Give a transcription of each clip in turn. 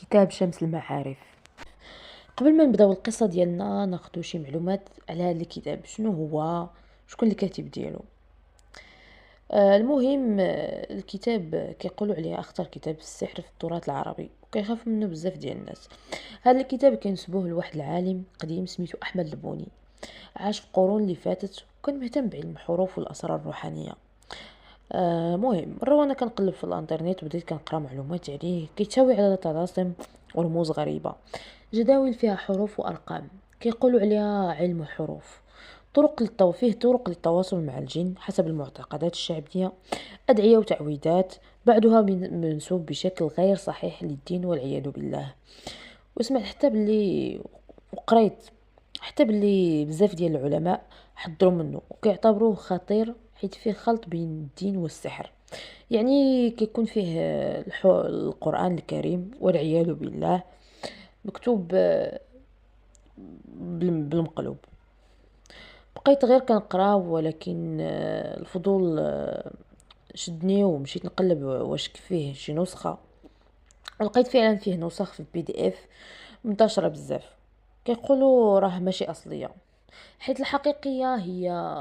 كتاب شمس المعارف. قبل ما نبداو القصه ديالنا ناخذ شي معلومات على هذا الكتاب، شنو هو، شكون الكاتب ديالو. المهم، الكتاب كيقولوا عليه اخطر كتاب في السحر في التراث العربي، وكيخاف منه بزاف ديال الناس. هذا الكتاب كينسبوه لواحد العالم قديم سميتو احمد البوني، عاش في القرون اللي فاتت وكان مهتم بعلم الحروف والاسرار الروحانيه. مهم مرة وانا كنقلب في الانترنت وبديت كنقرا معلومات عليه، كيتحوي على طلاسم ورموز غريبة، جداول فيها حروف وارقام، كيقولوا عليها علم الحروف. فيه طرق للتواصل مع الجن حسب المعتقدات الشعبية، أدعية وتعويذات، بعضها منسوب بشكل غير صحيح للدين والعياذ بالله. وسمعت حتى باللي وقريت حتى باللي بزاف ديال العلماء حذروا منه وكيعتبروه خطير، حيت فيه خلط بين الدين والسحر. يعني كيكون فيه القرآن الكريم والعياذ بالله مكتوب بالمقلوب. بقيت غير كنقرا، ولكن الفضول شدني ومشيت نقلب واش فيه شي نسخة. لقيت فعلا فيه نسخ في البي دي اف منتشرة بزاف، كيقولوا راه ماشي اصلية. حيت الحقيقية هي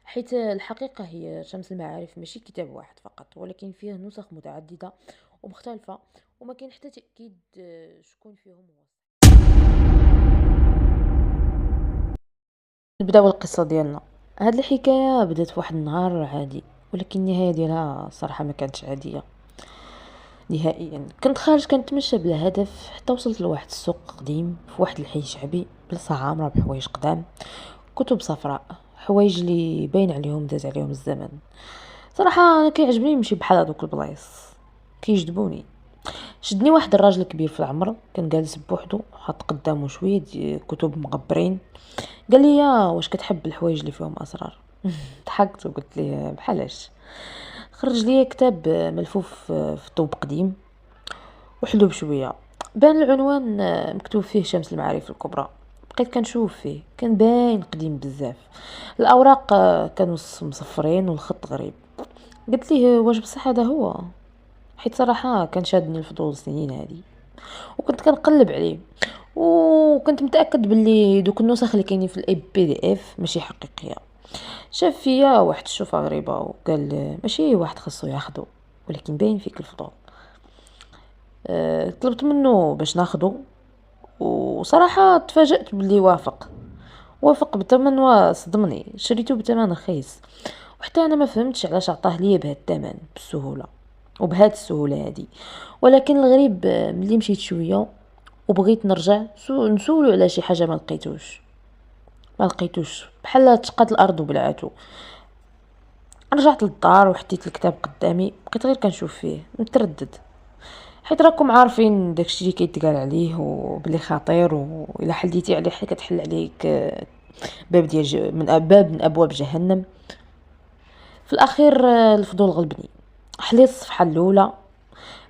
حيت الحقيقة هي شمس المعارف ماشي كتاب واحد فقط، ولكن فيه نسخ متعددة ومختلفة، وما كاين حتى تأكيد شكون فيهم هو. نبداو القصة ديالنا. هاد الحكاية بدات في واحد النهار عادي، ولكن النهاية ديالها صراحة ما كانتش عادية نهائيا. كنت خارج كنتمشى بلا هدف حتى وصلت لواحد السوق قديم في واحد الحي شعبي، بلاصة عامرة بحوايج قدام، كتب صفراء، حوايج اللي باين عليهم داز عليهم الزمن. صراحة انا كيعجبني نمشي بحال هادوك البلايص، كيجذبوني. شدني واحد الراجل كبير في العمر، كان جالس بوحدو حاط قدامه شويه كتب مغبرين. قال لي واش كتحب الحوايج اللي فيهم اسرار؟ ضحكت وقلت ليه بحالاش. خرج لي كتاب ملفوف في طوب قديم وحلو بشويه، بان العنوان مكتوب فيه شمس المعارف الكبرى. بقيت كنشوف فيه، كان باين قديم بزاف، الاوراق كانوا مصفرين والخط غريب. قلت ليه واش بصح هذا هو؟ حيت صراحه كان شادني الفضول السنين هذه، وكنت كنقلب عليه، وكنت متاكد باللي دوك النسخ اللي كاينين في الاي بي دي اف ماشي حقيقيه. شاف فيا واحد الشوفه غريبه وقال ماشي واحد خاصو ياخدو، ولكن باين فيك الفضول. طلبت منه باش ناخدو، وصراحه تفاجأت باللي وافق بثمن وصدمني. شريته بثمن رخيص، وحتى انا ما فهمتش علاش عطاه ليا بهذا الثمن بالسهوله وبهذه السهوله هذه. ولكن الغريب ملي مشيت شويه وبغيت نرجع نسولو على شي حاجه، ما لقيتوش بحال تشقات الارض وبلعاتو. رجعت للدار وحطيت الكتاب قدامي، بقيت غير كنشوف فيه متردد، حيت راكم عارفين داكشي اللي كيتقال عليه وبلي خطير، والا حليتي عليه حي كتحل عليك باب ديال من ابواب جهنم. في الاخير الفضول غلبني، حليت الصفحه الاولى،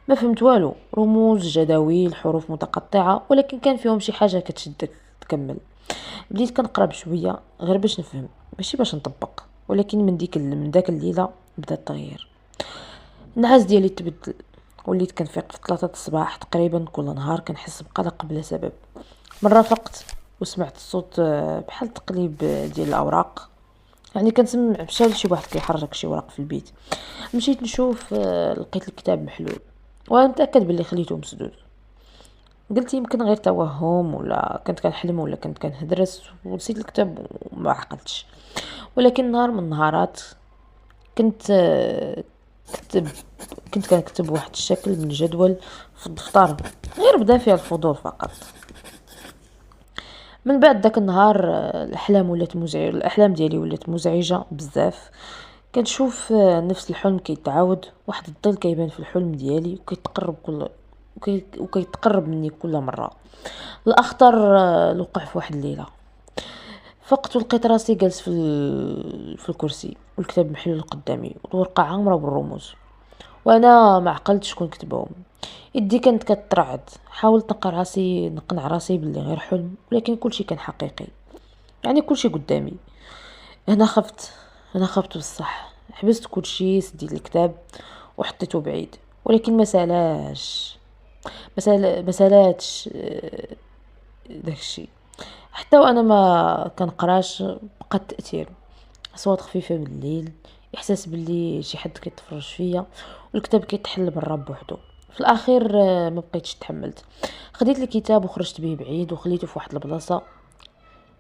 ما فهمت والو، رموز جداويل حروف متقطعه، ولكن كان فيهم شي حاجه كتشدك تكمل. بديت كنقرا بشويه غير باش نفهم ماشي باش نطبق. ولكن من داك الليله بدا التغيير. النعاس ديالي تبدل، وليت كنفيق في 3 الصباح تقريبا كل نهار، كنحس بقلق بلا سبب. مره فقت وسمعت صوت بحال تقليب ديال الاوراق، يعني كنسمع بشال شي واحد كيحرك شي ورق في البيت. مشيت نشوف، لقيت الكتاب محلول، وانا متاكد باللي خليته مسدود. قلت يمكن غير توهم، ولا كنت كنحلم، ولا كنت كنهدرس ونسيت الكتاب وما عقلتش. ولكن نهار من النهارات كنت كتب كنت كنكتب واحد الشكل من الجدول في الدفتر، غير بدا فيها الفضول فقط. من بعد داك النهار الاحلام ديالي ولات مزعجه بزاف. كنشوف نفس الحلم كيتعاود، واحد الظل كيبان في الحلم ديالي وكيتقرب مني كل مره. الاخطر الوقع في واحد الليله فقت ولقيت راسي جالس في الكرسي، والكتاب محلول قدامي والورقه عامره بالرموز، وانا ما عقلتش شكون كتبهم. يدي كانت كترعد، حاولت نقنع راسي باللي غير حلم، ولكن كلشي كان حقيقي، يعني كلشي قدامي. هنا خفت هنا خفت بصح، حبست كلشي، سديت الكتاب وحطيته بعيد. ولكن ما سالاش، ما سالاتش داك الشيء. حتى وانا ما كنقراش بقى التاثير، اصوات خفيفه بالليل، احساس باللي شي حد كيتفرج فيا، والكتاب كيتحل برا بوحدو. في الاخير ما بقيتش تحملت، خديت الكتاب وخرجت به بعيد وخليته في واحد البلاصه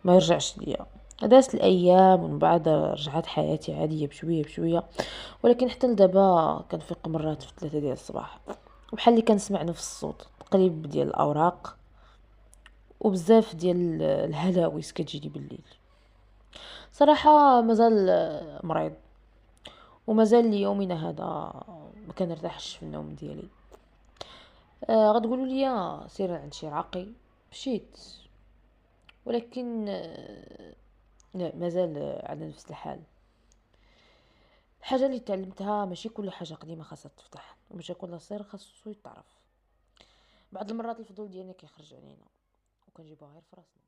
ما يرجعش ليا. دازت الايام ومن بعد رجعت حياتي عاديه بشويه بشويه، ولكن حتى لدابا كنفيق مرات في 3 ديال الصباح، وبحال اللي كنسمع نفس الصوت تقريب ديال الاوراق، وبزاف ديال الهلاوس كتجيني بالليل. صراحه مازال مريض، ومازال ليومنا هذا ما كنرتاحش في النوم ديالي. غتقولوا لي سير عند شي راقي، مشيت، ولكن لا مازال على نفس الحال. الحاجه اللي تعلمتها ماشي كل حاجه قديمه خاصها تفتح، وماشي كل سر خاصو يتعرف. بعض المرات الفضول ديالنا كيخرج علينا وكنجيبوها غير في راسنا.